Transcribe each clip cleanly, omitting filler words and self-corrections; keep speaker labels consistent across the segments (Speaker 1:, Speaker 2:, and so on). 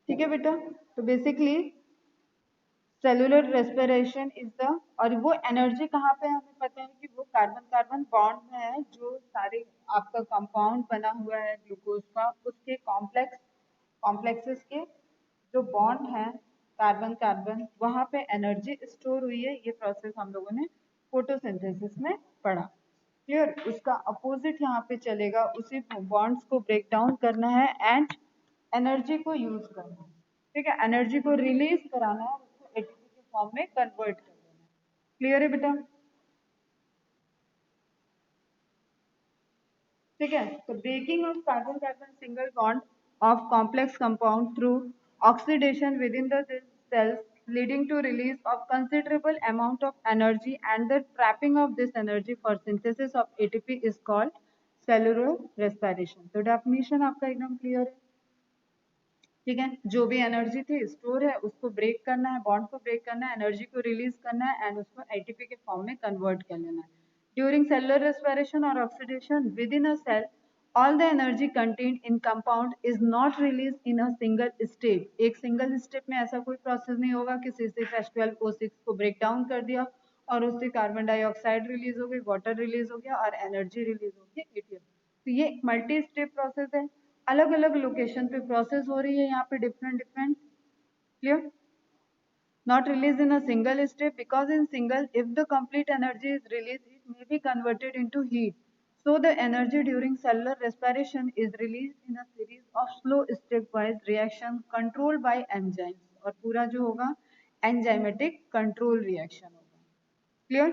Speaker 1: ठीक है बेटा। तो basically cellular respiration is the, और वो एनर्जी कहाँ पे है हमें पता है कि वो कार्बन कार्बन बॉन्ड में है, जो सारे आपका कंपाउंड बना हुआ है ग्लूकोज का, उसके कॉम्प्लेक्सेस के जो बॉन्ड है कार्बन कार्बन, वहां पे एनर्जी स्टोर हुई है। ये प्रोसेस हम लोगों ने फोटोसिंथेसिस में पढ़ा। क्लियर। उसका अपोजिट यहाँ पे चलेगा, उसी बॉन्ड्स को ब्रेक डाउन करना है एंड एनर्जी को यूज करना है। ठीक है, एनर्जी को रिलीज कराना है, उसको एटीपी के फॉर्म में कन्वर्ट कर देना है। क्लियर है बेटा? ठीक है। तो breaking of carbon carbon single bond of complex compound through oxidation within the cells, leading to release of considerable amount of energy, and the trapping of this energy for synthesis of ATP is called cellular respiration। तो definition आपका एकदम clear है। ठीक है, जो भी energy थी store है उसको ब्रेक करना है, बॉन्ड को ब्रेक करना है, एनर्जी को रिलीज करना है एंड उसको एटीपी के फॉर्म में कन्वर्ट कर लेना है। ड्यूरिंग सेलुलर रेस्पिरेशन और oxidation within a cell, all the energy contained in compound is not released in a single step। एक सिंगल स्टेप में ऐसा कोई प्रोसेस नहीं होगा कि C6H12O6 को ब्रेक डाउन कर दिया और उससे कार्बन डाइऑक्साइड रिलीज हो गई, वाटर रिलीज हो गया और एनर्जी रिलीज हो गई एटीएम। तो ये मल्टी स्टेप प्रोसेस है, अलग अलग लोकेशन पे प्रोसेस हो रही है यहाँ पे different different. Clear? Not released in a single step, because in single, if the complete energy is released, it may be converted into heat. So the energy during cellular respiration is released in a series of slow stepwise reaction controlled by enzymes, और पूरा जो होगा enzymatic control reaction होगा। Clear?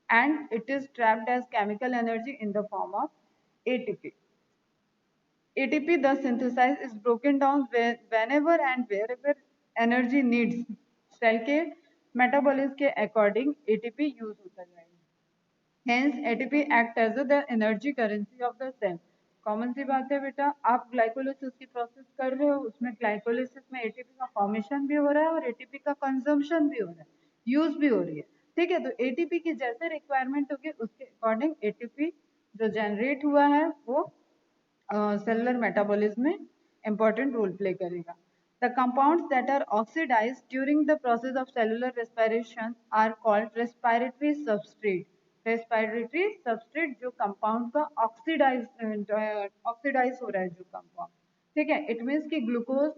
Speaker 1: And it is trapped as chemical energy in the form of ATP। ATP thus synthesized is broken down whenever and wherever energy needs। Cell के metabolism के according ATP use होता जाएगा। Hence ATP act as the energy currency of the cell. Common सी बात है बेटा, आप glycolysis की प्रोसेस कर रहे हो, उसमें ग्लाइकोलिसिस में एटीपी का फॉर्मेशन भी हो रहा है और एटीपी का कंजम्पशन भी हो रहा है, यूज भी हो रही है। ठीक है, तो एटीपी की जैसे रिक्वायरमेंट होगी उसके अकॉर्डिंग एटीपी जो जनरेट हुआ है वो सेलुलर मेटाबॉलिज्म में important रोल प्ले करेगा। The compounds that are oxidized during the process of cellular respiration are called respiratory substrate। respiratory substrate जो कंपाउंड का ऑक्सीडाइज हो रहा है जो कंपाउंड, ठीक है, इट मीन्स कि ग्लूकोज,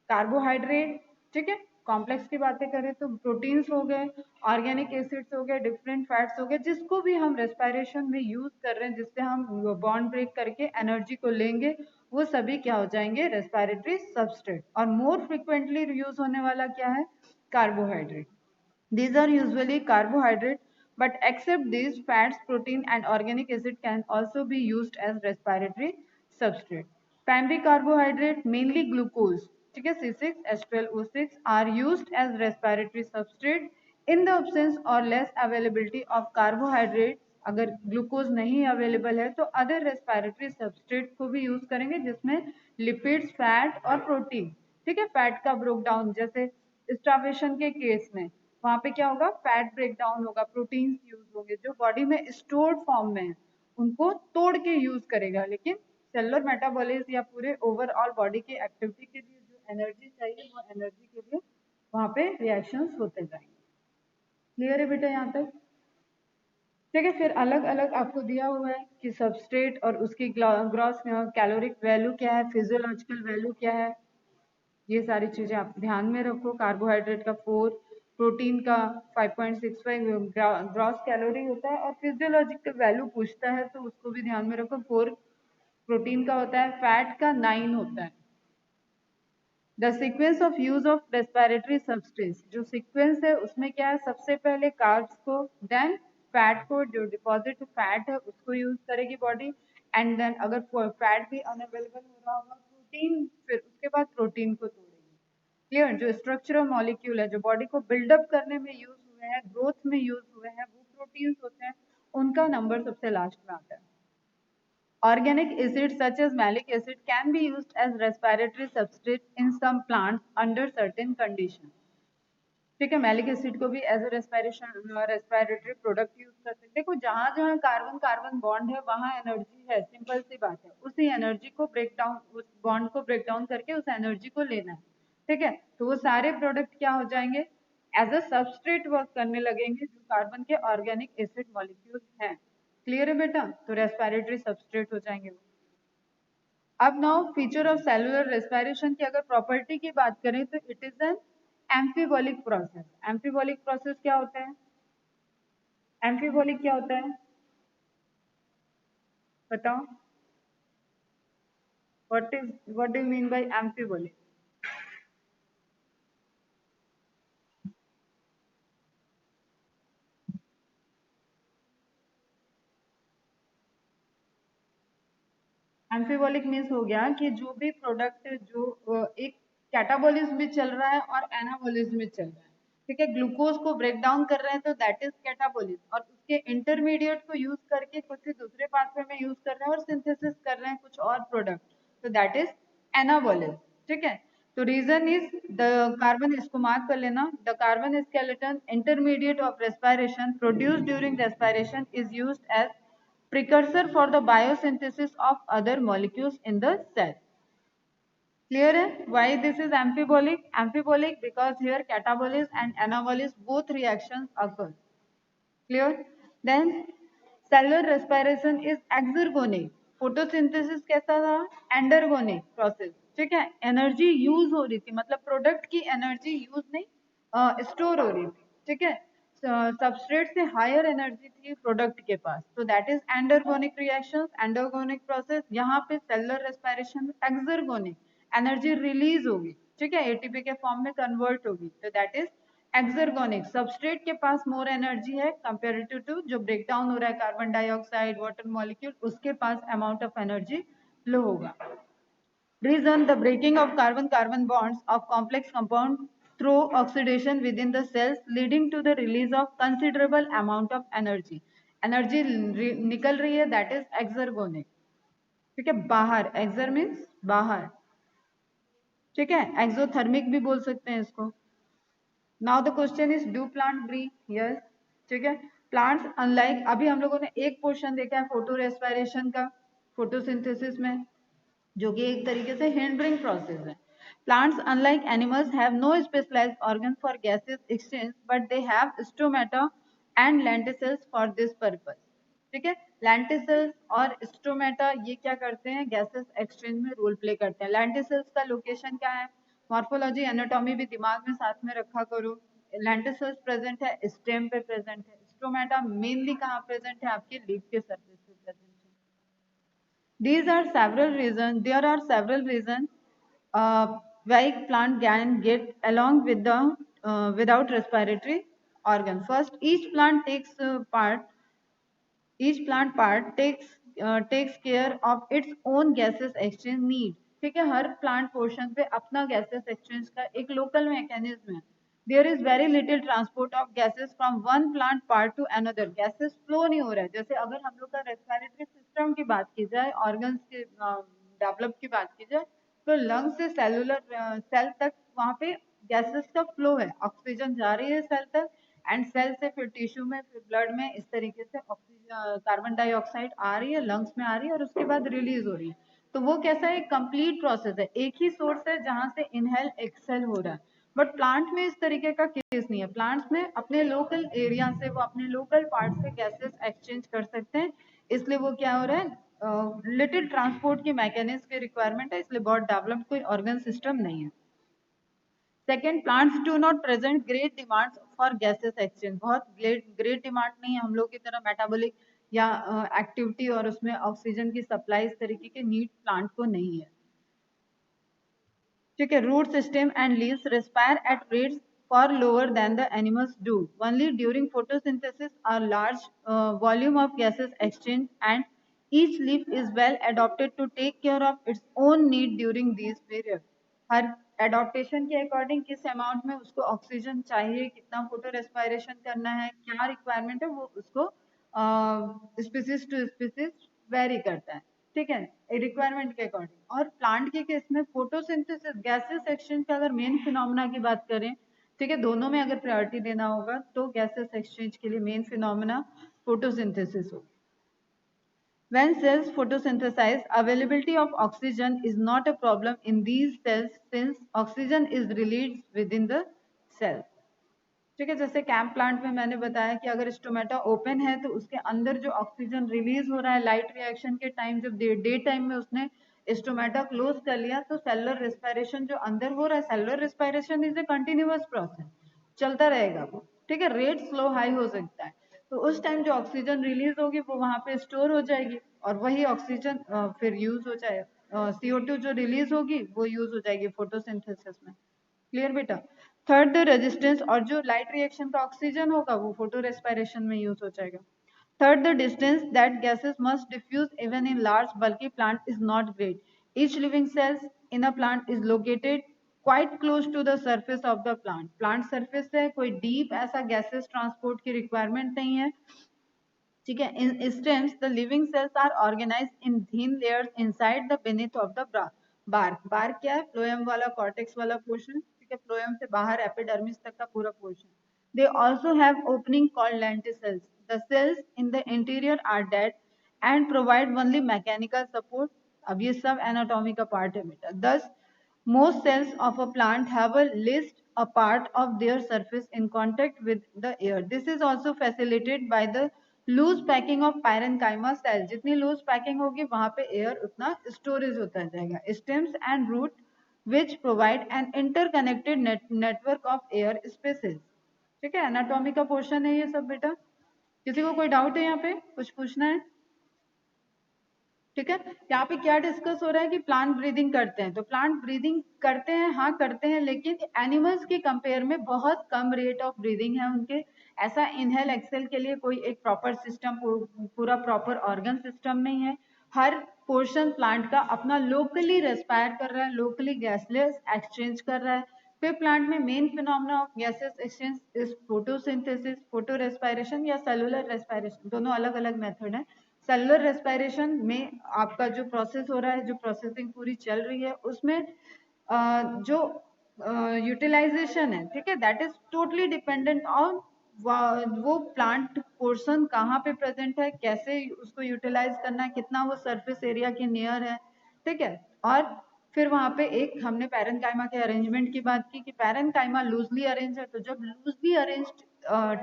Speaker 1: कार्बोहाइड्रेट, ठीक है, कॉम्प्लेक्स की बातें करें तो प्रोटीन्स हो गए, ऑर्गेनिक एसिड्स हो गए, डिफरेंट फैट्स हो गए, जिसको भी हम रेस्पिरेशन में यूज कर रहे हैं, जिससे हम बॉन्ड ब्रेक करके एनर्जी को लेंगे, वो सभी क्या हो जाएंगे? Respiratory substrate. और मोर फ्रिक्वेंटली यूज होने वाला क्या है? Carbohydrate. These are usually carbohydrate, but except these, fats, protein, and organic acid can also be used as respiratory substrate। Primary carbohydrate, mainly glucose, ठीक है, C6H12O6, are used as respiratory substrate in the absence or less availability of carbohydrate। अगर glucose नहीं available है तो other respiratory substrate को भी use करेंगे, जिसमें लिपिड्स, फैट और प्रोटीन। ठीक है, फैट का ब्रेक डाउन, जैसे स्टार्वेशन के केस में वहां पे क्या होगा? फैट ब्रेक डाउन होगा, प्रोटीन्स यूज होंगे, जो बॉडी में स्टोर्ड फॉर्म में है उनको तोड़ के यूज करेगा। लेकिन सेलुलर मेटाबॉलिज्म या पूरे ओवरऑल बॉडी की एक्टिविटी के लिए जो एनर्जी चाहिए वो एनर्जी के लिए वहां पे रिएक्शंस होते जाएंगे। क्लियर है बेटा यहाँ तक? ठीक है, फिर अलग अलग आपको दिया हुआ है कि सबस्ट्रेट और उसकी ग्रॉस कैलोरिक वैल्यू क्या है, फिजियोलॉजिकल वैल्यू क्या है, ये सारी चीजें आप ध्यान में रखो। कार्बोहाइड्रेट का 4, प्रोटीन का 5.65 ग्रॉस कैलोरी होता है, और फिजियोलॉजिकल वैल्यू पूछता है तो उसको भी ध्यान में रखो। 4 प्रोटीन का होता है, फैट का 9 होता है। The sequence of use of respiratory substance, जो सीक्वेंस है उसमें क्या है? सबसे पहले कार्ब्स को, देन फैट को, जो डिपॉजिट फैट है उसको यूज करेगी बॉडी, एंड देन अगर फैट भी अनअवेलेबल हो रहा होगा, प्रोटीन, फिर उसके बाद प्रोटीन को तोड़ेगी। क्लियर? जो स्ट्रक्चरल मॉलिक्यूल है जो बॉडी को बिल्डअप करने में यूज हुए हैं, ग्रोथ में यूज हुए हैं, वो प्रोटीन्स होते हैं, उनका नंबर सबसे लास्ट में आता है। Organic acids such as malic acid can be used as respiratory substrate in some plants under certain conditions। ठीक है, मैलिक एसिड को भी as a respiratory product use करते हैं। देखो जहां जहां कार्बन कार्बन बॉन्ड है वहां एनर्जी है, सिंपल सी बात है। उसी एनर्जी को ब्रेक डाउन, उस बॉन्ड को ब्रेक डाउन करके उस एनर्जी को लेना है। ठीक है, तो वो सारे प्रोडक्ट क्या हो जाएंगे, एज अ सबस्ट्रेट वर्क करने लगेंगे जो कार्बन के ऑर्गेनिक एसिड मॉलिक्यूल हैं। क्लियर है बेटा, तो रेस्पिरेटरी सबस्ट्रेट हो जाएंगे वो। अब now feature of cellular respiration की अगर प्रॉपर्टी की बात करें तो it is N amphibolic process. Amphibolic process क्या होता है, एम्फीबॉलिक क्या होता है बताओ, what do you mean by amphibolic? Amphibolic means हो गया कि जो भी प्रोडक्ट जो एक कैटाबॉलिज्म में चल रहा है और एनाबॉलिज्म में चल रहा है। ठीक है, ग्लूकोज को ब्रेक डाउन कर रहे हैं तो दैट इज कैटाबॉलिज्म, और उसके इंटरमीडिएट को यूज करके कुछ दूसरे पाथवे में यूज कर रहे हैं और सिंथेसिस कर रहे हैं कुछ और प्रोडक्ट, तो दैट इज एनाबॉलिज्म। ठीक है, तो रीजन इज द कार्बन, इसको मार्क कर लेना, the carbon skeleton intermediate of respiration produce during respiration is used as precursor for the biosynthesis of other molecules in the cell. Clear hai? Why this is amphibolic? Amphibolic because here catabolism and anabolism both reactions occur. Clear? Then cellular respiration is exergonic. Photosynthesis कैसा था? Endergonic process. ठीक है, energy use हो रही थी, मतलब product की energy use नहीं स्टोर हो रही थी। ठीक है, सबस्ट्रेट से हायर एनर्जी थी प्रोडक्ट के पास, तो that is endergonic reactions, endergonic process. यहाँ पे सेलुलर रेस्पिरेशन एक्सर्गोनिक, एनर्जी रिलीज होगी। ठीक है, एटीपी के फॉर्म में कन्वर्ट होगी, तो दैट इज एक्सर्गोनिक। सबस्ट्रेट के पास मोर एनर्जी है कंपेरेटिव टू जो ब्रेक डाउन हो रहा है कार्बन डाइऑक्साइड वाटर मॉलिक्यूल, उसके पास अमाउंट ऑफ एनर्जी लो होगा। Reason, the breaking of carbon-carbon bonds of complex compound through oxidation within the cells leading to the release of considerable amount of energy. Energy निकल रही है, that is exergonic. ठीक है, बाहर, exer means बाहर। ठीक है, exothermic भी बोल सकते हैं इसको। Now the question is, do plant breathe? Yes. ठीक है, plants unlike, अभी हम लोगों ने एक पोर्शन देखा है फोटो रेस्पिरेशन का फोटोसिंथेसिस में, जो कि एक तरीके से हिंडरिंग प्रोसेस है। Plants unlike animals have no specialised organ for gases exchange, but they have stomata and lenticels for this purpose. ठीक है, लेंटिसेल्स और स्टोमेटा ये क्या करते हैं, गैसेस एक्सचेंज में रोल प्ले करते हैं। लेंटिसेल्स का लोकेशन क्या है, मॉर्फोलॉजी एनाटॉमी भी दिमाग में साथ में रखा करो। लेंटिसेल्स प्रेजेंट है स्टेम पे प्रेजेंट है, स्टोमेटा मेनली कहाँ प्रेजेंट है, आपके लीफ के सरफेस पे प्रेजेंट है। These are several reasons. There are several reasons why plant can get along with the without respiratory organ. First, each plant part takes care of its own gases exchange need. ठीक है, हर plant portion पे अपना gases exchange का एक local mechanism है। There is very little transport of gases from one plant part to another. Gases flow नहीं हो रहा है। जैसे अगर हम लोग का रेस्पिरेटरी सिस्टम की बात की जाए, ऑर्गन्स के डेवलप की बात की जाए, तो लंग से सेलुलर सेल तक वहाँ पे गैसेस का फ्लो है, ऑक्सीजन जा रही है सेल तक, एंड सेल से फिर टिश्यू में, फिर ब्लड में, इस तरीके से ऑक्सीजन कार्बन डाइऑक्साइड आ रही है, लंग्स में आ रही है और उसके बाद रिलीज हो रही है। तो वो कैसा है, कंप्लीट प्रोसेस है, एक ही सोर्स है जहां से इनहेल एक्सेल हो रहा है। बट प्लांट में इस तरीके का केस नहीं है। प्लांट्स में अपने लोकल एरिया से, वो अपने लोकल पार्ट से गैसेस एक्सचेंज कर सकते हैं, इसलिए वो क्या हो रहा है, लिटिल ट्रांसपोर्ट की मैकेनिज्म की रिक्वायरमेंट है, इसलिए बहुत डेवलप्ड कोई ऑर्गन सिस्टम नहीं है। Second, plants do not present great demands for gases exchange. बहुत ग्रेट डिमांड नहीं है हम लोग की तरह मेटाबॉलिक या एक्टिविटी और उसमें ऑक्सीजन की सप्लाई, इस तरीके के नीड प्लांट को नहीं है। ठीक है, root system and leaves respire at rates far lower than the animals do. Only during photosynthesis a large volume of gases exchange, and each leaf is well adapted to take care of its own need during these periods. Her adaptation के according किस amount में उसको oxygen चाहिए, कितना photo respiration करना है, क्या requirement है, वो उसको स्पीसीज टू स्पीसीज वेरी करता है। ठीक है, रिक्वायरमेंट के अकॉर्डिंग। और प्लांट के केस में फोटोसिंथेसिस गैसेस एक्सचेंज का अगर मेन फिनोमेना की बात करें, ठीक है, दोनों में अगर प्रायोरिटी देना होगा तो गैसेस एक्सचेंज के लिए मेन फिनोमेना फोटोसिंथेसिस होगा। When cells photosynthesize, availability of oxygen is not a problem in these cells since oxygen is released within the cell. ठीक है, जैसे कैंप प्लांट में मैंने बताया कि अगर स्टोमेटा ओपन है तो उसके अंदर जो ऑक्सीजन रिलीज हो रहा है लाइट रिएक्शन के टाइम, जब डे टाइम में उसने स्टोमेटा क्लोज कर लिया तो सेलुलर रेस्पिरेशन जो अंदर हो रहा है, cellular respiration is a continuous process, चलता रहेगा वो। ठीक है, रेट स्लो हाई हो सकता है, तो उस टाइम जो ऑक्सीजन रिलीज होगी वो वहां पे स्टोर हो जाएगी और वही ऑक्सीजन फिर यूज हो जाए, CO2 जो रिलीज होगी वो यूज हो जाएगी फोटोसिंथेसिस में। क्लियर बेटा? थर्ड, द रेजिस्टेंस, और जो लाइट रिएक्शन का ऑक्सीजन होगा वो फोटो रेस्पिरेशन में यूज हो जाएगा। Third, the distance that gases must diffuse even in large bulky plant is not great. Each living cells in a plant is located quite close to the surface of the plant. Plant surface से कोई deep ऐसा gases transport की requirement नहीं है। ठीक है, in stems the living cells are organised in thin layers inside the beneath of the bark. Bark क्या है? फ्लोएम वाला कॉर्टेक्स वाला पोर्शन। ठीक है, फ्लोएम से बाहर एपिडर्मिस तक का पूरा portion. They also have opening called lenticels. The cells in the interior are dead and provide only mechanical support. अब ये सब एनाटॉमी का पार्ट है बेटा। दस, most cells of a plant have a list a part of their surface in contact with the air. This is also facilitated by the loose packing of parenchyma cell. जितनी loose packing होगी वहां पे air उतना storage होता जाएगा। Stems and root which provide an interconnected network of air spaces. ठीक है, anatomy का पोर्शन है ये सब बेटा। किसी को कोई डाउट है यहाँ पे, कुछ पूछना है? ठीक है, यहाँ पे क्या डिस्कस हो रहा है कि प्लांट ब्रीदिंग करते हैं, तो प्लांट ब्रीदिंग करते हैं, हाँ करते हैं, लेकिन एनिमल्स के कंपेयर में बहुत कम रेट ऑफ ब्रीदिंग है उनके। ऐसा इनहेल एक्सेल के लिए कोई एक प्रॉपर सिस्टम, पूरा प्रॉपर ऑर्गन सिस्टम नहीं है। हर पोर्शन प्लांट का अपना लोकली रेस्पायर कर रहा है, लोकली गैसलेस एक्सचेंज कर रहा है। फिर प्लांट में main phenomena of gases exchange is photosynthesis, photo respiration या सेलुलर रेस्पिरेशन, दोनों अलग अलग मेथड है। सेलुलर रेस्पिरेशन में आपका जो प्रोसेस हो रहा है, जो प्रोसेसिंग पूरी चल रही है, उसमें जो यूटिलाइजेशन है, ठीक है, that is totally dependent on वो प्लांट पोर्शन कहाँ पे प्रेजेंट है, कैसे उसको यूटिलाइज करना है, कितना वो सरफेस एरिया के नियर है। ठीक है, और फिर वहां पे एक हमने पैरेनकाइमा के अरेंजमेंट की बात की कि पैरेनकाइमा लूजली अरेंज है, तो जब लूजली अरेंज्ड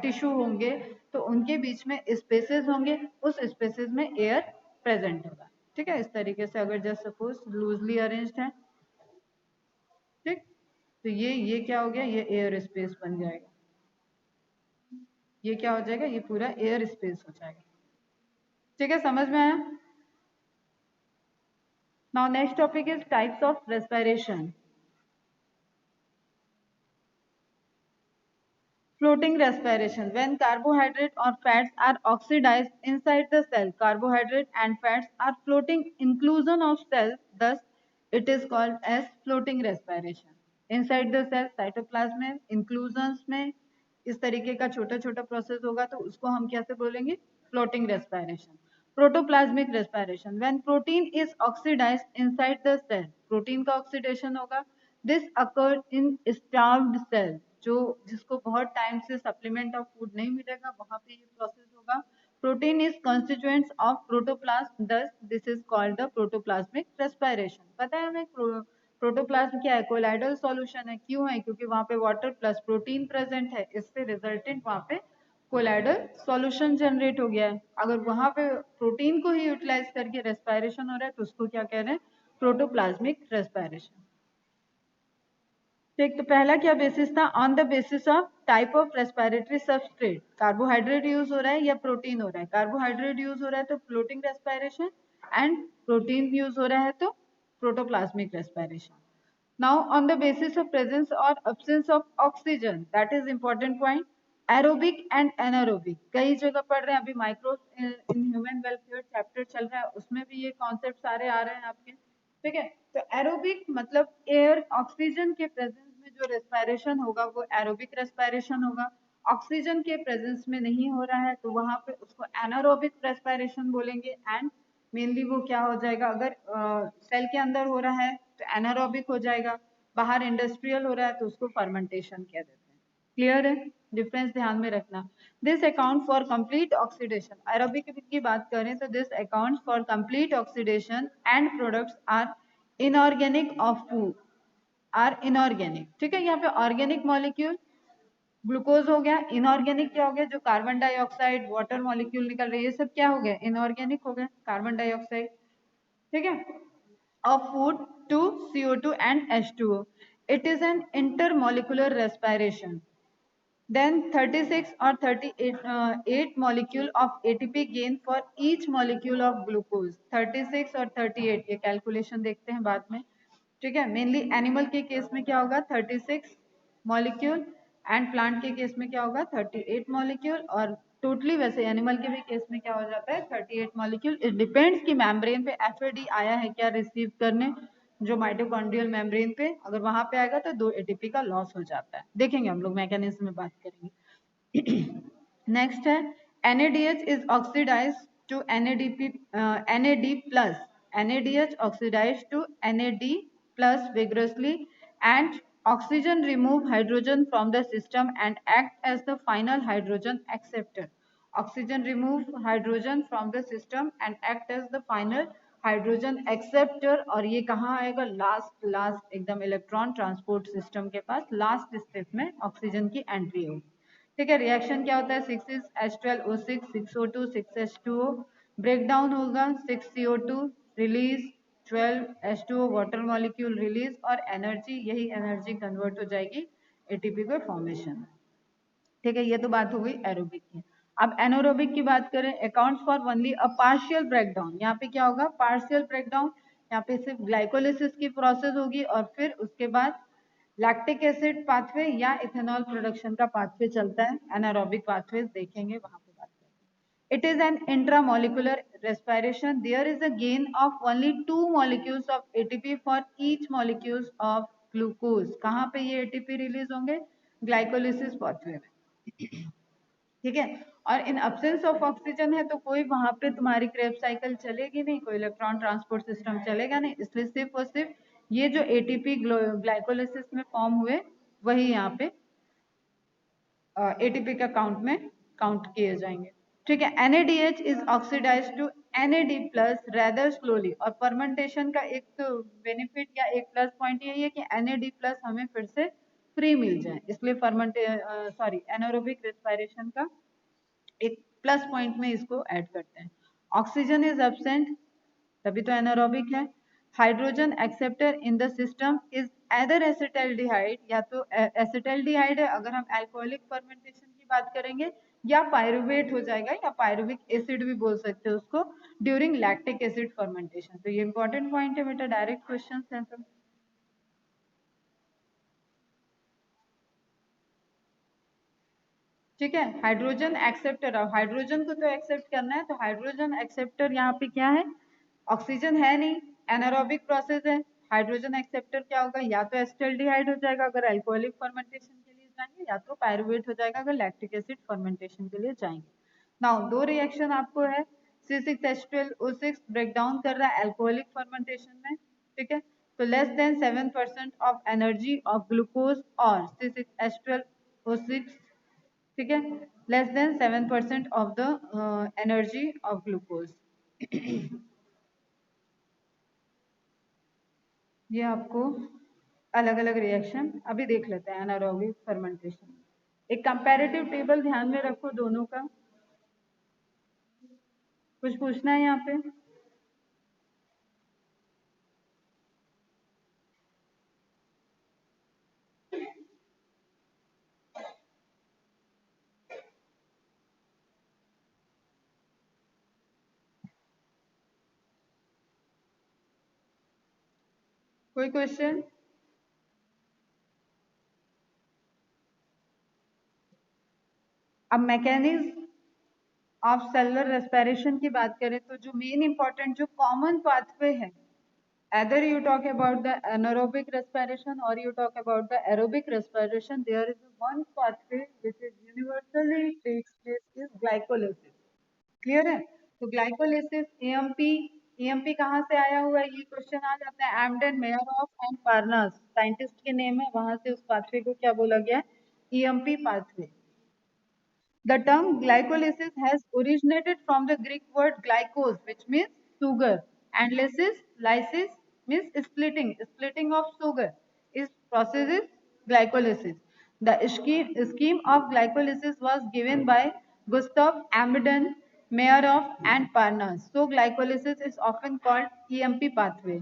Speaker 1: टिश्यू होंगे तो उनके बीच में स्पेसेस होंगे, उस स्पेसेस में एयर प्रेजेंट होगा। ठीक है, इस तरीके से अगर जस्ट सपोज लूजली अरेंज्ड है, ठीक, तो ये क्या हो गया, ये एयर स्पेस बन जाएगा। ये क्या हो जाएगा, ये पूरा एयर स्पेस हो जाएगा। ठीक है, समझ में आया? Now next topic is types of respiration. Floating respiration. When carbohydrate or fats are oxidized inside the cell, carbohydrate and fats are floating inclusion of cells, thus it is called as floating respiration. Inside the cell, cytoplasm में, inclusions में इस तरीके का छोटा छोटा process होगा तो उसको हम कैसे बोलेंगे? Floating respiration. Protoplasmic respiration. When protein is oxidized inside the cell, protein का oxidation होगा. This occurs in starved cell. जो जिसको बहुत टाइम से सप्लीमेंट ऑफ फूड नहीं मिलेगा वहां पे ये प्रोसेस होगा। Protein is constituents of protoplasm, thus this is called the protoplasmic respiration. पता है हमें प्रोटोप्लाज्म क्या है? कोलाइडल सॉल्यूशन है। क्यों है? क्योंकि वहां पे वाटर प्लस प्रोटीन प्रेजेंट है, इससे रिजल्टेंट वहां पे कोलाइडल सॉल्यूशन जनरेट हो गया है। अगर वहां पे प्रोटीन को ही यूटिलाइज करके रेस्पिरेशन हो रहा है तो उसको क्या कह रहे हैं? Protoplasmic respiration. ठीक, तो पहला क्या बेसिस था? On the basis of type of respiratory substrate, carbohydrate use हो रहा है या प्रोटीन हो रहा है? कार्बोहाइड्रेट यूज हो रहा है तो floating respiration, and protein use हो रहा है तो protoplasmic respiration. Now on the basis of presence और absence of oxygen, that is important point, aerobic and anaerobic कई जगह पढ़ रहे हैं। अभी micro in human welfare chapter चल रहा है, उसमें भी ये कॉन्सेप्ट सारे आ रहे हैं आपके। ठीक है, तो एरोबिक मतलब एयर ऑक्सीजन के प्रेजेंस में जो रेस्पिरेशन होगा वो एरोबिक रेस्पिरेशन होगा। ऑक्सीजन के प्रेजेंस में नहीं हो रहा है तो वहां पे उसको एनारोबिक रेस्पिरेशन बोलेंगे। एंड मेनली वो क्या हो जाएगा, अगर सेल के अंदर हो रहा है तो एनारोबिक हो जाएगा, बाहर इंडस्ट्रियल हो रहा है तो उसको फर्मेंटेशन कह देते हैं। क्लियर है? डिफरेंस ध्यान में रखना। This account for complete oxidation, aerobic की बात करें तो this account for complete oxidation end products are inorganic of food, are inorganic. ठीक है, यहाँ पे ऑर्गेनिक मॉलिक्यूल ग्लूकोज हो गया, इनऑर्गेनिक क्या हो गया, जो कार्बन डाइऑक्साइड वाटर मॉलिक्यूल निकल रहे हैं, ये सब क्या हो गया, इनऑर्गेनिक हो गया, कार्बन डाइऑक्साइड। ठीक है, of food to CO2 and H2O. It is an intermolecular respiration. Then 36 or 38 8 molecule of ATP gain for each molecule of glucose. 36 और 38 ये कैलकुलेशन देखते हैं बाद में। ठीक है, मेनली एनिमल के केस में क्या होगा 36 मॉलिक्यूल एंड प्लांट के केस में क्या होगा 38 मॉलिक्यूल, और टोटली वैसे एनिमल के भी केस में क्या हो जाता है 38 मॉलिक्यूल। इट डिपेंड्स कि मेम्ब्रेन पे एफएडी आया है क्या रिसीव करने, जो माइटोकॉन्ड्रियल मेम्ब्रेन पे अगर वहां पे आएगा तो 2 एटीपी का लॉस हो जाता है। देखेंगे हम लोग मैकेनिज्म में बात करेंगे। नेक्स्ट है NADH is oxidized to NADP, NAD plus, NADH oxidized to NAD plus vigorously, and oxygen remove hydrogen from the system and act as the final hydrogen acceptor. Oxygen remove hydrogen from the system and act as the final hydrogen acceptor, और ये कहाँ आएगा last last एकदम electron transport system के पास last step में oxygen की entry होगी। ठीक है, रिएक्शन क्या होता है 6H12O6 6O2 6H2O, break down होगा 6CO2 release 12H2O water molecule release, और एनर्जी यही एनर्जी कन्वर्ट हो जाएगी एटीपी के फॉर्मेशन में। ठीक है, ये तो बात हो गई एरोबिक की। अब एनोरोबिक की बात करें, account for only a partial breakdown. यहाँ पे क्या होगा पार्शियल ब्रेकडाउन, यहाँ पे सिर्फ ग्लाइकोलिसिस की प्रोसेस होगी और फिर उसके बाद लैक्टिक एसिड पाथवे या इथेनॉल प्रोडक्शन का पाथवे चलता है, एनारोबिक पाथवे देखेंगे वहां पे बात करेंगे। It is an intramolecular respiration, there is a gain of only 2 molecules of ATP for each molecules of glucose। कहाँ पे ये ATP रिलीज होंगे ग्लाइकोलिसिस पाथवे में। ठीक है, और इन अब्सेंस ऑफ ऑक्सीजन है तो कोई वहां पे तुम्हारी क्रेब साइकिल चलेगी नहीं, कोई इलेक्ट्रॉन ट्रांसपोर्ट सिस्टम चलेगा नहीं, इसलिए सिर्फ और सिर्फ ये जो एटीपी ग्लाइकोलिसिस में फॉर्म हुए वही यहाँ पे एटीपी का काउंट में काउंट किए जाएंगे। ठीक है, NADH is oxidise to NAD plus rather slowly, और फर्मेंटेशन का एक तो बेनिफिट या एक प्लस पॉइंट यही है कि NAD प्लस हमें फिर से फ्री मिल जाए, इसलिए फर्मेंटे सॉरी एनारोबिक रेस्पिरेशन का एक प्लस पॉइंट में इसको ऐड करते हैं। ऑक्सीजन इज एब्सेंट तभी तो एनारोबिक है। Hydrogen acceptor in the system is either acetaldehyde, या तो एसिटाल्डिहाइड है अगर हम अल्कोहलिक फर्मेंटेशन की बात करेंगे, या पायरुवेट हो जाएगा, या पायरुविक एसिड भी बोल सकते हैं उसको ड्यूरिंग लैक्टिक एसिड फर्मेंटेशन। तो ये इंपॉर्टेंट पॉइंट है बेटा, डायरेक्ट क्वेश्चन है सब। ठीक है, हाइड्रोजन एक्सेप्टर, अब हाइड्रोजन को तो एक्सेप्ट करना है, तो हाइड्रोजन एक्सेप्टर यहाँ पे क्या है ऑक्सीजन है नहीं, एनारोबिक प्रोसेस है, हाइड्रोजन एक्सेप्टर क्या होगा या तो एसिटाल्डिहाइड हो जाएगा अगर अल्कोहलिक फर्मेंटेशन के लिए जाएंगे, या तो पायरुवेट हो जाएगा अगर लैक्टिक एसिड फर्मेंटेशन के लिए जाएंगे। नाउ दो रिएक्शन आपको है, C6H12O6 ब्रेक डाउन कर रहा है अल्कोहलिक फर्मेंटेशन में। ठीक है, तो less than 7% of energy of glucose और C6H12O6, ठीक है, less than 7% of the energy of glucose. ये आपको अलग अलग रिएक्शन अभी देख लेते हैं एनारोबिक फर्मेंटेशन। एक कंपैरेटिव टेबल ध्यान में रखो दोनों का। कुछ पूछना है यहाँ पे? कोई क्वेश्चन? अब मैकेनिज्म ऑफ सेलुलर रेस्पिरेशन की बात करें तो जो मेन इंपॉर्टेंट जो कॉमन पाथवे है, either you talk about the anaerobic respiration or you talk about the aerobic respiration, there is one pathway which is universally takes place is glycolysis। Clear है? तो glycolysis AMP, AMP कहाँ से आया हुआ है ये question आ जाता है, एमडेन मेयरऑफ एंड पार्नास साइंटिस्ट के नेम है, वहां से उस पाथवे को क्या बोला गया है EMP pathway. The term glycolysis has originated from the Greek word glykos, which means sugar, and lysis means splitting of sugar. This process is glycolysis. The scheme of glycolysis was given by Gustav Amaden, Meyerhof, and Parnas. So glycolysis is often called EMP pathway.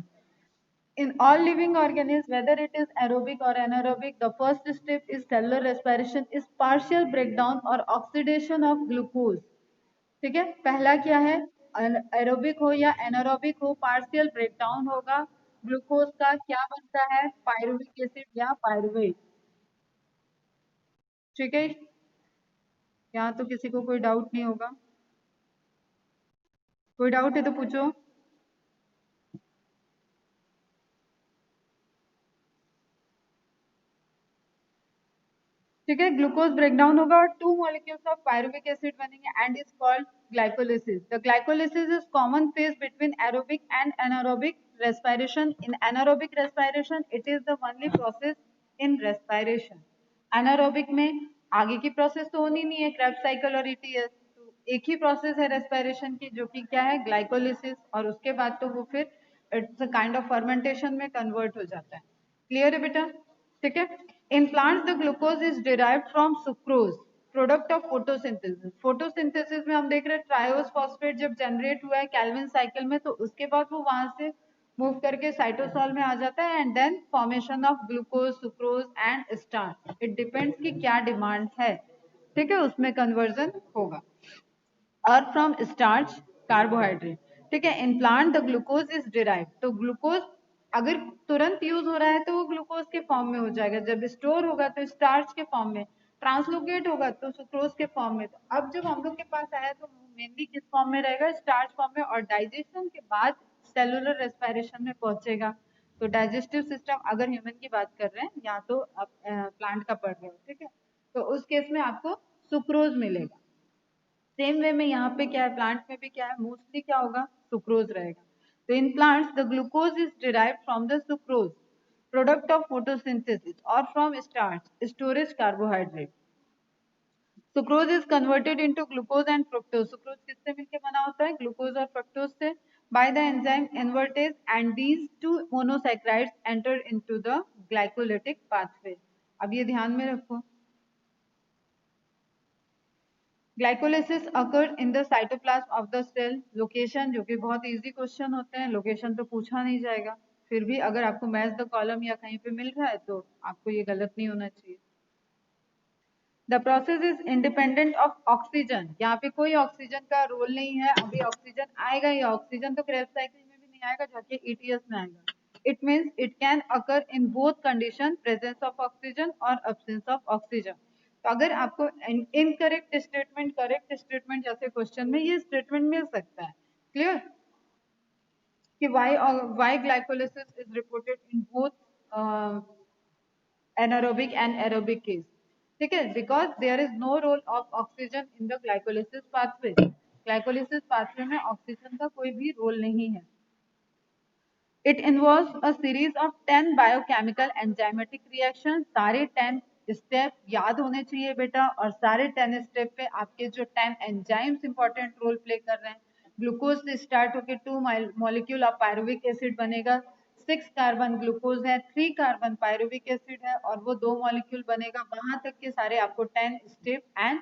Speaker 1: In all living organisms, whether it is aerobic or anaerobic, the first step is cellular respiration, is partial breakdown or oxidation of glucose. ठीक है, पहला क्या है, aerobic हो या anaerobic हो, partial breakdown होगा glucose का, क्या बनता है, पायरुविक एसिड या पायरुवेट। ठीक है, यहाँ तो किसी को कोई डाउट नहीं होगा, कोई डाउट है तो पूछो। ठीक है, ग्लूकोज ब्रेकडाउन होगा और 2 मॉलिक्यूल्स ऑफ पायरुविक एसिड बनेंगे and is called glycolysis. The glycolysis is common phase between aerobic and anaerobic respiration. In anaerobic respiration, it is the only process in respiration. anaerobic में आगे की process तो होनी नहीं है, क्रेब्स साइकिल और ETS, तो एक ही प्रोसेस है रेस्पिरेशन की, जो कि क्या है, ग्लाइकोलिसिस, और उसके बाद तो वो फिर it's a kind of fermentation में कन्वर्ट हो जाता है। क्लियर है बेटा? ठीक है। इन plants the glucose is derived from sucrose, product of photosynthesis. Photosynthesis में हम देख रहे हैं ट्रायोस फॉस्फेट जब जनरेट हुआ है कैल्विन साइकिल में, तो उसके बाद वो वहां से मूव करके साइटोसॉल में आ जाता है and then formation of glucose, sucrose and starch. It depends कि क्या डिमांड है, ठीक है, उसमें कन्वर्जन होगा। और फ्रॉम स्टार्च कार्बोहाइड्रेट, ठीक है। In plant the glucose is derive, तो ग्लूकोज अगर तुरंत यूज हो रहा है तो वो ग्लूकोज के फॉर्म में हो जाएगा, जब स्टोर होगा तो स्टार्च के फॉर्म में, ट्रांसलोकेट होगा तो सुक्रोज के फॉर्म में। तो अब जब हम लोग के पास आया तो मेनली किस फॉर्म में रहेगा, स्टार्च फॉर्म में, और डाइजेशन के बाद सेलुलर रेस्पिरेशन में पहुंचेगा। तो डाइजेस्टिव सिस्टम अगर ह्यूमन की बात कर रहे हैं, या तो आप प्लांट का पढ़ रहे हो, ठीक है, तो उस केस में आपको सुक्रोज मिलेगा। सेम वे में यहाँ पे क्या है, प्लांट में भी क्या है, मोस्टली क्या होगा, सुक्रोज रहेगा। तो in plants the glucose is derived from the sucrose, product of photosynthesis, और from starch, storage carbohydrate. Sucrose is converted into glucose and fructose. Sucrose किससे मिलकर बना होता है, ग्लूकोज और फ्रुक्टोज से, by the enzyme invertase, and these two monosaccharides enter into the glycolytic pathway. अब ये ध्यान में रखो, glycolysis occur in the cytoplasm of the cell. Location, जो कि बहुत इजी क्वेश्चन होते हैं, लोकेशन तो पूछा नहीं जाएगा, फिर भी अगर आपको मैच द कॉलम या कहीं पे मिल रहा है तो आपको ये गलत नहीं होना चाहिए। The process is independent of oxygen, यहाँ पे कोई ऑक्सीजन का रोल नहीं है, अभी ऑक्सीजन आएगा, या ऑक्सीजन तो क्रेब्स साइकिल में भी नहीं आएगा, जाके ETS में आएगा। It means it can occur in both condition, presence of oxygen और एब्सेंस ऑफ ऑक्सीजन। तो अगर आपको इनकरेक्ट स्टेटमेंट, करेक्ट स्टेटमेंट जैसे क्वेश्चन में ये स्टेटमेंट मिल सकता है। क्लियर? कि why glycolysis is reported in both anaerobic and aerobic case, ठीक है, because there is no role of oxygen in the glycolysis pathway। glycolysis pathway में ऑक्सीजन का कोई भी रोल नहीं है। It involves a series of 10 biochemical enzymatic reactions। सारे 10 step याद होने चाहिए बेटा, और सारे 10 स्टेप पे आपके जो 10 एंजाइम्स इंपॉर्टेंट रोल प्ले कर रहे हैं। ग्लूकोज से स्टार्ट होकर 2 मॉलिक्यूल ऑफ पायरुविक एसिड बनेगा, 6 कार्बन ग्लूकोज है, 3 कार्बन पायरुविक एसिड है, और वो 2 मॉलिक्यूल बनेगा। वहां तक के सारे आपको 10 स्टेप एंड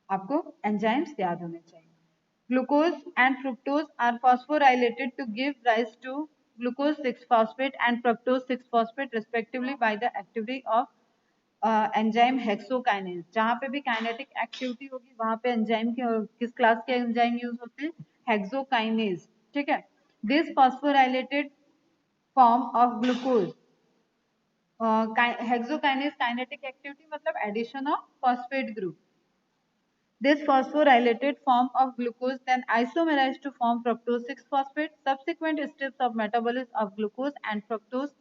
Speaker 1: आपको एंजाइम्स याद होने चाहिए। Glucose and fructose are phosphorylated to give rise to glucose 6-phosphate and fructose 6-phosphate respectively by the activity of enzyme hexokinase. जहां पे भी काइनेटिक एक्टिविटी होगी वहां पे एंजाइम के किस क्लास के एंजाइम यूज होते हैं, हेक्सोकाइनेज, ठीक है। This phosphorylated form of glucose, hexokinase kinetic activity मतलब addition of phosphate group. This phosphorylated form of glucose then isomerized to form fructose 6-phosphate. Subsequent steps of metabolism of glucose and fructose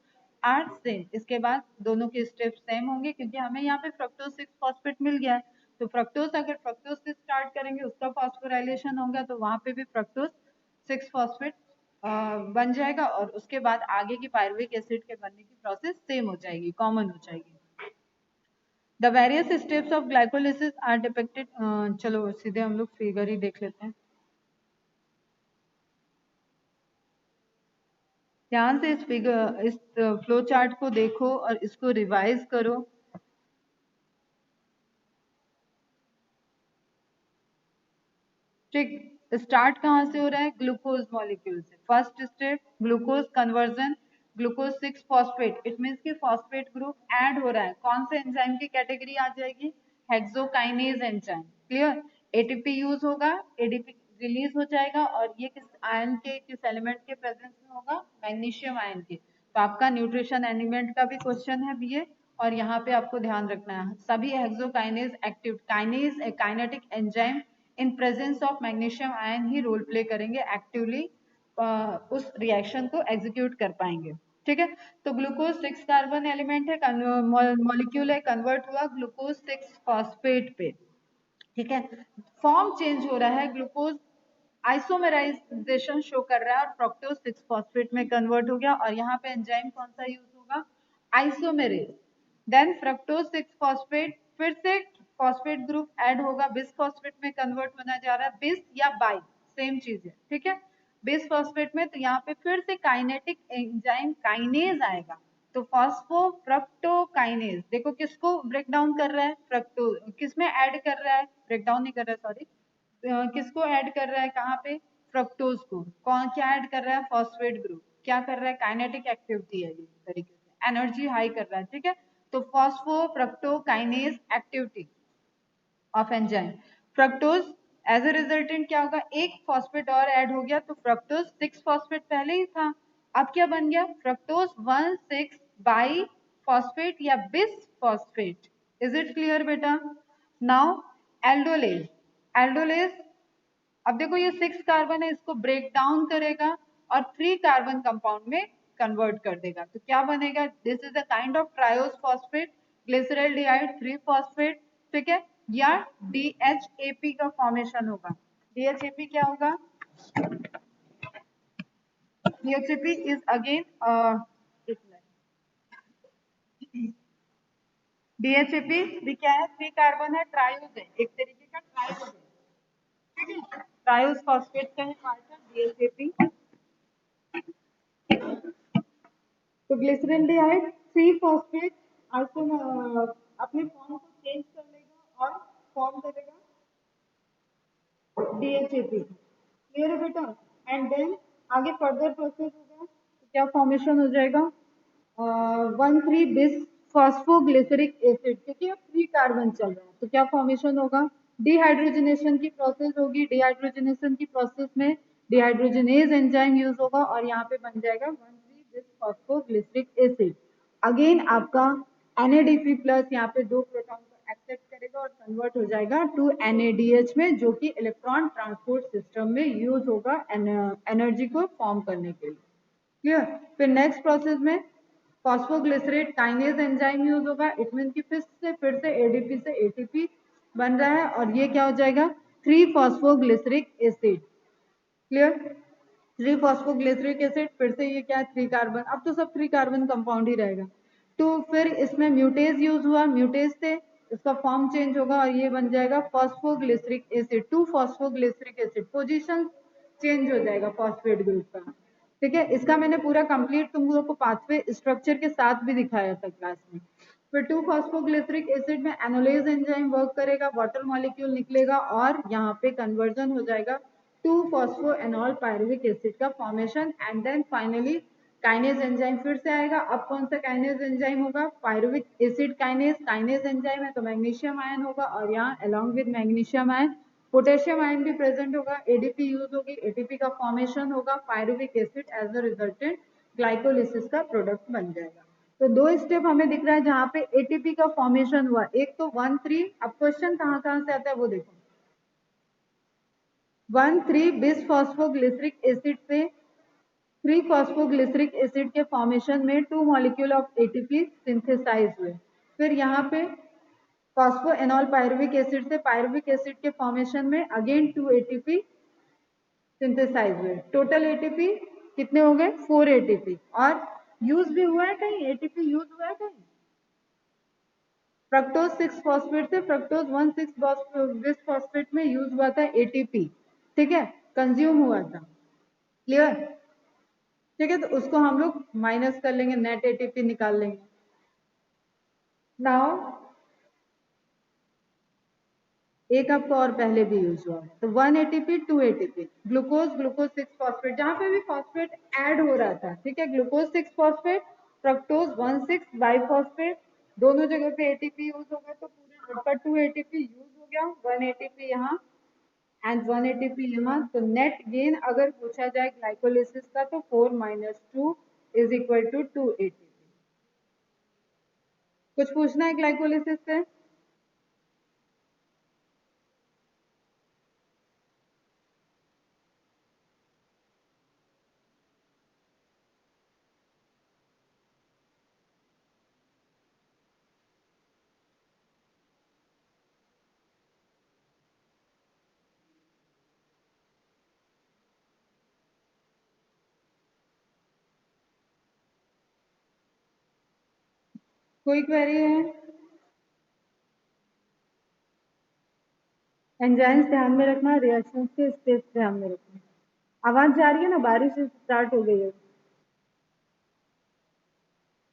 Speaker 1: are same। इसके बाद दोनों के step same होंगे, क्योंकि हमें यहाँ पे fructose 6-phosphate मिल गया है। तो fructose अगर fructose से स्टार्ट करेंगे उसका phosphorylation होगा, तो वहां पे भी fructose 6-phosphate बन जाएगा, और उसके बाद आगे की पायरुविक एसिड के बनने की प्रोसेस सेम हो जाएगी, कॉमन हो जाएगी। The various steps of glycolysis are depicted. चलो सीधे हम लोग फिगर ही देख लेते हैं। ध्यान से इस फिगर, इस फ्लो चार्ट को देखो और इसको रिवाइज करो। ठीक, स्टार्ट कहाँ से हो रहा है? ग्लूकोज मॉलिक्यूल से। First step glucose conversion, glucose 6 phosphate, it means कि फॉस्फेट ग्रुप ऐड हो रहा है। कौन से एंजाइम की कैटेगरी आ जाएगी? Hexokinase enzyme. Clear? ATP use होगा, एडीपी रिलीज हो जाएगा, और ये किस आयन के, किस एलिमेंट के प्रेजेंस में होगा? मैग्नीशियम आयन के। तो आपका न्यूट्रिशन एलिमेंट का भी क्वेश्चन है बीए, और यहाँ पे आपको ध्यान रखना है सभी hexokinase active kinase kinetic enzyme in presence of magnesium ion ही रोल प्ले करेंगे, एक्टिवली उस रिएक्शन को एग्जीक्यूट कर पाएंगे। ठीक है, तो ग्लूकोज 6 कार्बन एलिमेंट है, मॉलिक्यूल है, कन्वर्ट हुआ ग्लूकोज 6 फॉस्फेट पे। ठीक है, फॉर्म चेंज हो रहा है, ग्लूकोज आइसोमेराइजेशन शो कर रहा है और फ्रक्टोज 6 फॉस्फेट में कन्वर्ट हो गया, और यहाँ पे एंजाइम कौन सा यूज होगा? आइसोमेरेज। देन फ्रक्टोज 6 फॉस्फेट, फिर से फॉस्फेट ग्रुप ऐड होगा, बिस फॉस्फेट में कन्वर्ट होना जा रहा है, बिस या बाई सेम चीज है। ठीक है, बिस फॉस्फेट में, तो यहाँ पे फिर से काइनेटिक एंजाइम काइनेज आएगा, तो फॉस्फोफ्रक्टोकाइनेज। देखो किसको ब्रेक डाउन कर रहा है? फ्रक्टो किसमें ऐड कर रहा है? ब्रेक डाउन नहीं कर रहा है, सॉरी, किसको ऐड कर रहा है? कहाँ पे? फ्रक्टोज को। कौन क्या ऐड कर रहा है? Phosphate group. क्या कर रहा है? काइनेटिक एक्टिविटी है, ये तरीके से एनर्जी हाई कर रहा है। ठीक है, तो phosphofructokinase activity of enzyme fructose, as a resultant क्या होगा? एक फॉस्फेट और ऐड हो गया, तो फ्रक्टोज 6 फॉस्फेट पहले ही था, अब क्या बन गया? फ्रक्टोज 1,6 बाई फॉस्फेट या bis phosphate. Is it clear बेटा? नाउ एल्डोलेज, एल्डोलेज, अब देखो ये 6 कार्बन है, इसको ब्रेक डाउन करेगा और 3 कार्बन कंपाउंड में कन्वर्ट कर देगा, तो क्या बनेगा? This is a kind of triose phosphate glyceraldehyde 3 phosphate. ठीक है, या DHAP का फॉर्मेशन होगा। DHAP क्या होगा? DHAP इज अगेन DHAP भी क्या है? 3 कार्बन है, ट्रायोस है, एक तरीके का ट्रायोस है। ठीक है, ट्रायोस फॉस्फेट का ही पार्ट है DHAP। तो ग्लिसरल्डिहाइड 3 फॉस्फेट आइसो अपने फॉर्म को चेंज कर लेगा और फॉर्म करेगा DHAP। क्लियर है बेटा? एंड देन आगे फर्दर प्रोसेस होगा, तो क्या फॉर्मेशन हो जाएगा? 1,3 बिस फॉस्फोग्लिसरिक एसिड, क्योंकि अब 3 कार्बन चल रहा है, तो क्या फॉर्मेशन होगा? डिहाइड्रोजनेशन की प्रोसेस होगी। डिहाइड्रोजनेशन की प्रोसेस में डिहाइड्रोजनेज एंजाइम यूज होगा, और यहाँ पे बन जाएगा 1,3 बिस फॉस्फोग्लिसरिक एसिड। अगेन आपका NADP प्लस यहाँ पे 2 प्रोटॉन को एक्सेप्ट करेगा और कन्वर्ट हो जाएगा टू NADH में, जो कि इलेक्ट्रॉन ट्रांसपोर्ट सिस्टम में यूज होगा एनर्जी को फॉर्म करने के लिए। क्लियर? फिर नेक्स्ट प्रोसेस में फॉस्फोग्लिसरेट काइनेज एंजाइम यूज होगा, इट मीन कि फिर से ADP से ATP बन रहा है, और ये क्या हो जाएगा? 3 phosphoglyceric acid. Clear? 3 phosphoglyceric acid, फिर से ये क्या है? 3 कार्बन, अब तो सब 3 कार्बन कंपाउंड ही रहेगा। तो फिर इसमें म्यूटेज यूज हुआ, म्यूटेज से इसका फॉर्म चेंज होगा और ये बन जाएगा phosphoglyceric acid, 2 phosphoglyceric acid, position change हो जाएगा फॉस्फेट ग्रुप का। ठीक है, इसका मैंने पूरा कंप्लीट तुम लोग को पाथवे स्ट्रक्चर के साथ भी दिखाया था क्लास में। फिर 2 फॉस्फोग्लिसरिक एसिड में एनोलेज एंजाइम वर्क करेगा, वाटर मॉलिक्यूल निकलेगा और यहाँ पे कन्वर्जन हो जाएगा 2 फॉस्फोएनॉल पायरुविक एसिड का formation, and then finally kinase enzyme फिर से आएगा। अब कौन सा काइनेज एंजाइम होगा? Pyruvic acid kinase, kinase enzyme है तो मैग्नीशियम आयन होगा, और यहाँ along with magnesium ion potassium ion भी प्रेजेंट होगा, ADP यूज होगी, ATP का फॉर्मेशन होगा, pyruvic acid as a resultant glycolysis का प्रोडक्ट बन जाएगा। तो 2 स्टेप हमें दिख रहा है जहाँ पे ATP का फॉर्मेशन हुआ, एक तो 1,3, अब क्वेश्चन कहाँ कहाँ से आता है वो देखो। 1,3 बिस फॉस्फोग्लिसरिक एसिड से 3 फॉस्फोग्लिसरिक एसिड के फॉर्मेशन में 2 मॉलिक्यूल ऑफ ATP सिंथेसाइज हुए। फिर यहाँ पे फॉस्फोएनॉल पायरुविक एसिड से पायरुविक एसिड के फॉर्मेशन में अगेन 2 ATP सिंथेसाइज हुए। टोटल ATP कितने हो गए? 4 ATP। और यूज भी हुआ है कहीं? ATP यूज हुआ है कहीं? फ्रक्टोज 6 फॉस्फेट से फ्रक्टोज 1,6 बिस फॉस्फेट में यूज हुआ था एटीपी, ठीक है, कंज्यूम हुआ था। क्लियर? ठीक है, तो उसको हम लोग माइनस कर लेंगे, नेट एटीपी निकाल लेंगे। नाउ एक आपको और पहले भी यूज हुआ है, तो 1 ATP 2 ATP, glucose glucose 6 phosphate, जहां पे भी फॉस्फेट ऐड हो रहा था, ठीक है, ग्लूकोज 6 फॉस्फेट, फ्रक्टोज 1,6 बाइफॉस्फेट, दोनों जगह पे एटीपी यूज होगा, तो पूरा आपका 2 एटीपी यूज हो गया, 1 एटीपी यहाँ एंड 1 एटीपी यहाँ। तो नेट गेन अगर पूछा जाए ग्लाइकोलिसिस का, तो 4 minus 2 is equal to 2 ATP. कुछ पूछना है ग्लाइकोलिसिस से? कोई क्वेरी है? एंजाइम्स ध्यान में रखना, रिएक्शंस के स्टेप्स ध्यान में रखना। आवाज जा रही है ना, बारिश स्टार्ट हो गई है।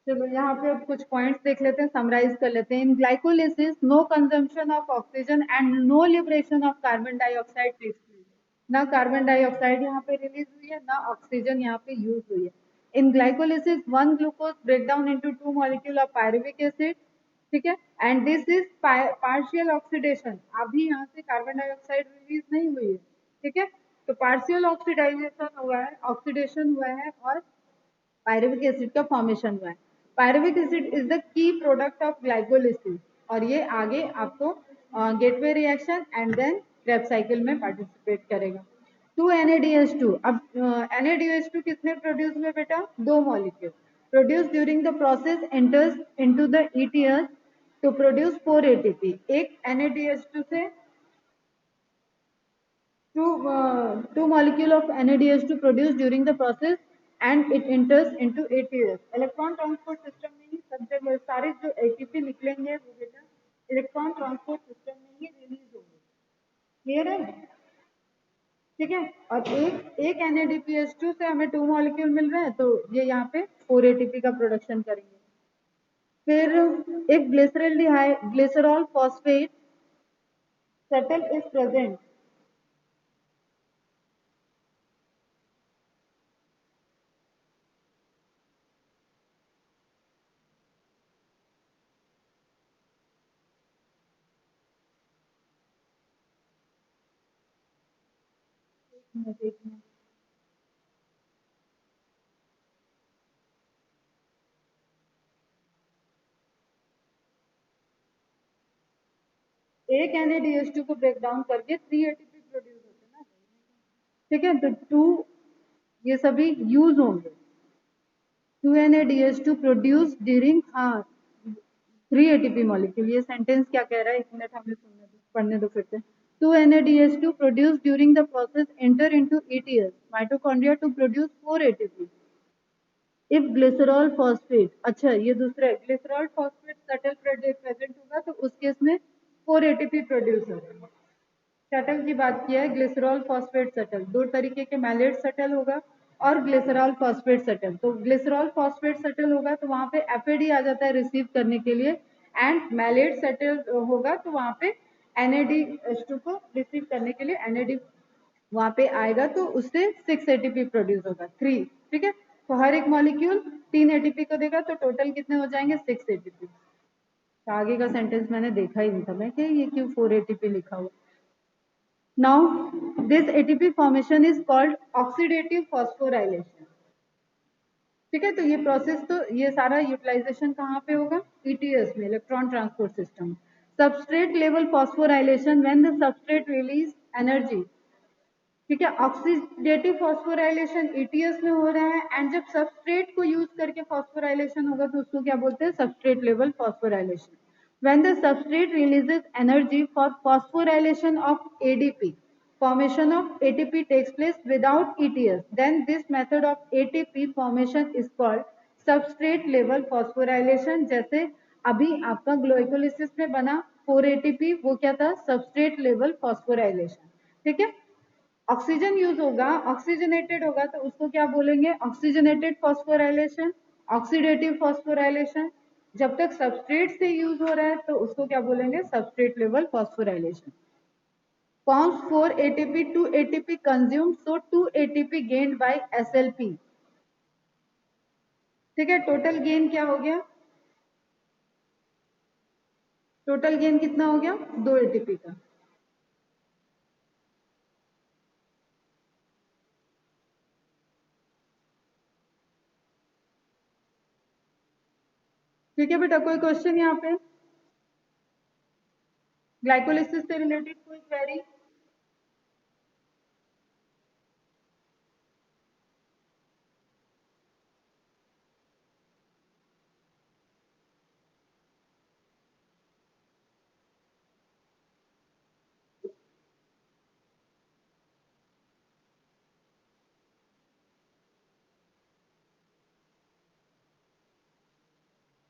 Speaker 1: चलो यहाँ पे अब कुछ पॉइंट्स देख लेते हैं, समराइज कर लेते हैं। In glycolysis no consumption of oxygen and no liberation of carbon dioxide takes place. ना कार्बन डाइऑक्साइड यहाँ पे रिलीज हुई है, ना ऑक्सीजन यहाँ पे यूज हुई है। In glycolysis one glucose break down into two molecule of pyruvic acid, ठीक है, and this is partial oxidation. अभी यहाँ से कार्बन डाइऑक्साइड रिलीज नहीं हुई है, ठीक है, तो पार्शियल ऑक्सीडाइजेशन हुआ है, ऑक्सीडेशन हुआ है, और पायरुविक एसिड का फॉर्मेशन हुआ है। Pyruvic acid is the key product of glycolysis, और ये आगे आपको gateway reaction and then Krebs cycle में पार्टिसिपेट करेगा। 2 NADH2, अब NADH2 किसने प्रोड्यूस हुए बेटा? दो molecule produce during the process enters into the ETS to produce 4 ATP। एक NADH2 से two molecule of NADH2 produced during the process and it enters into ATS। Electron transport system में ही सब जगह सारे जो ATP निकलेंगे वो बेटा इलेक्ट्रॉन ट्रांसपोर्ट सिस्टम में ही रिलीज होंगे। क्लियर है? ठीक है, और एक NADPH2 से हमें 2 मॉलिक्यूल मिल रहा है, तो ये यहाँ पे 4 ATP का प्रोडक्शन करेंगे। फिर एक glycerol phosphate settle is present. एक NADH2 को ब्रेक डाउन करके 3 ATP प्रोड्यूस होते हैं ना, ठीक है, तो 2 ये सभी यूज होंगे। 2 NADH2 प्रोड्यूस ड्यूरिंग, हाँ, 3 ATP मॉलिक्यूल। ये सेंटेंस क्या कह रहा है, एक मिनट हमें सुनने दो, पढ़ने दो फिर से। 2 NADH2 produce during the process enter into ETS mitochondria to produce 4 ATP। If glycerol phosphate, अच्छा ये दूसरा है, ग्लिसरॉल फॉस्फेट सटल प्रेजेंट होगा तो उस केस में 4 ATP प्रोड्यूस होगा। शटल की बात किया है, ग्लिसरॉल फॉस्फेट शटल, दो तरीके के मैलेट शटल होगा और ग्लिसरॉल फॉस्फेट शटल। तो ग्लिसरॉल फॉस्फेट शटल होगा तो वहां पे FAD आ जाता है रिसीव करने के लिए, एंड मैलेट शटल होगा तो वहां पे NADH2 को रिसीव करने के लिए NAD वहां पे आएगा, तो उससे 6 ATP प्रोड्यूस होगा, 3, ठीक है, तो हर एक मॉलिक्यूल 3 ATP को देगा, तो टोटल कितने हो जाएंगे? 6 ATP। तो आगे का सेंटेंस मैंने देखा ही नहीं था, मैं कि ये क्यों 4 ATP लिखा हुआ। Now, this ATP formation is called oxidative phosphorylation। ठीक है, तो ये प्रोसेस, तो ये सारा यूटिलाइजेशन कहाँ पे होगा? ETS में, electron transport system. Substrate level phosphorylation when the substrate release energy, ठीक है, ऑक्सीडेटिव फॉस्फोराइलेशन ETS में हो रहा है, एंड जब सबस्ट्रेट को यूज करके फॉस्फोराइलेशन होगा तो उसको क्या बोलते हैं? Substrate level phosphorylation. When the substrate releases energy for phosphorylation of ADP, formation of ATP takes place without ETS. Then this method of ATP formation is called substrate level phosphorylation। जैसे अभी आपका glycolysis में बना 4 ATP, वो क्या था, substrate level phosphorylation. ठीक है, ऑक्सीजन यूज होगा, ऑक्सीजनेटेड होगा तो उसको क्या बोलेंगे, ऑक्सीजनेटेड फॉस्फोराइलेशन, ऑक्सीडेटिव फॉस्फोराइलेशन। जब तक सबस्ट्रेट से यूज हो रहा है तो उसको क्या बोलेंगे, substrate level phosphorylation. forms 4 ATP, 2 ATP consumed, so 2 ATP gained by SLP। ठीक है, टोटल गेन क्या हो गया, टोटल गेन कितना हो गया, 2 ATP का। ठीक है बेटा, कोई क्वेश्चन यहाँ पे, ग्लाइकोलिसिस से रिलेटेड कोई क्वेरी?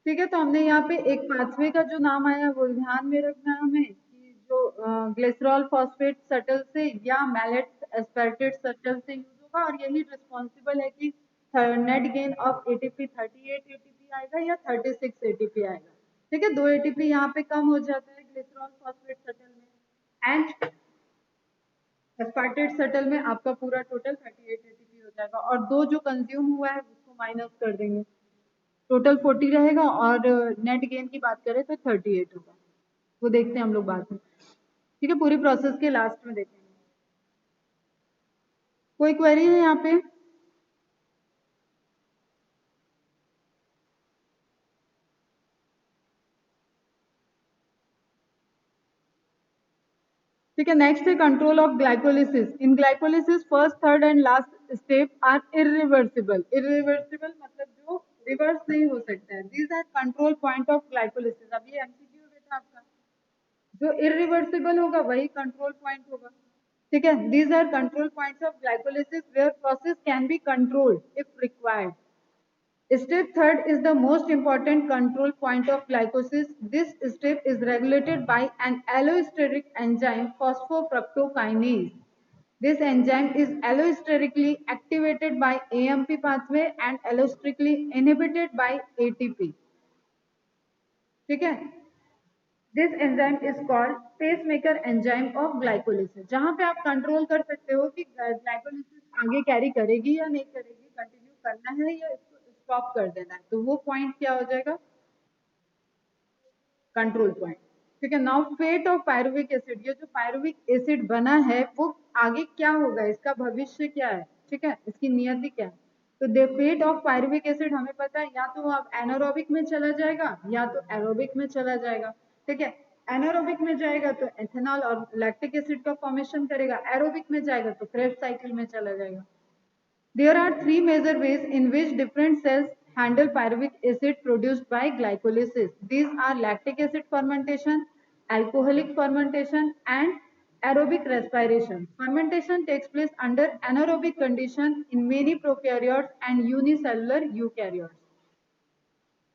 Speaker 1: ठीक है, तो हमने यहाँ पे एक पाथवे का जो नाम आया वो ध्यान में रखना है हमें, कि जो ग्लिसरॉल फॉस्फेट सटल से या मैलेट एस्पार्टेट सटल से यूज होगा, और यही रिस्पॉन्सिबल है कि net gain of ATP 38 ATP आएगा या 36 एटीपी आएगा। ठीक है, 2 एटीपी यहाँ पे कम हो जाता है ग्लिसरॉल फॉस्फेट सटल में, एंड एस्पार्टेट सटल में आपका पूरा टोटल 38 एटीपी हो जाएगा, और दो जो कंज्यूम हुआ है उसको माइनस कर देंगे, टोटल 40 रहेगा, और नेट गेन की बात करें तो 38 होगा। वो देखते हैं हम लोग बाद में। ठीक है, पूरी प्रोसेस के लास्ट में देखेंगे। कोई क्वेरी है यहाँ पे? ठीक है, नेक्स्ट है control of glycolysis. In glycolysis first, third and last step are irreversible. Irreversible मतलब जो रिवर्स नहीं हो सकता है। These are control point of glycolysis. अब ये एमसीक्यू बेटा आपका, जो इरिवर्सिबल होगा वही कंट्रोल पॉइंट होगा। ठीक है, these are control points of glycolysis where process can be controlled if required. Step third is the most important control point of glycolysis. This step is regulated by an allosteric enzyme phosphofructokinase. This enzyme is allosterically activated by AMP pathway and allosterically inhibited by ATP. ठीक है, this enzyme is called pacemaker enzyme of glycolysis. जहां पे आप control कर सकते हो कि glycolysis आगे कैरी करेगी या नहीं करेगी, कंटिन्यू करना है या इसको स्टॉप कर देना है, तो वो पॉइंट क्या हो जाएगा, कंट्रोल पॉइंट। ठीक है, now fate of pyruvic acid. ये जो पायरुविक एसिड बना है वो आगे क्या होगा, इसका भविष्य क्या है, ठीक है, इसकी नियति क्या है। तो the fate of pyruvic acid हमें पता है, या तो अब एनारोबिक में चला जाएगा या तो एरोबिक में चला जाएगा। ठीक है, एनारोबिक में जाएगा तो एथेनॉल और लैक्टिक एसिड का फॉर्मेशन करेगा, एरोबिक में जाएगा तो क्रेब्स साइकिल में चला जाएगा। There are three major ways in which different cells handle pyruvic acid produced by glycolysis. These are lactic acid fermentation, alcoholic fermentation, and aerobic respiration. Fermentation takes place under anaerobic condition in many prokaryotes and unicellular eukaryotes.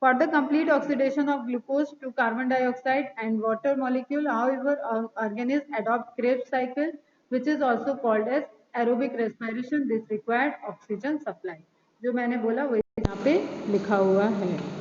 Speaker 1: For the complete oxidation of glucose to carbon dioxide and water molecule, however, organisms adopt Krebs cycle, which is also called as aerobic respiration. This required oxygen supply. जो मैंने बोला वही यहाँ पे लिखा हुआ है।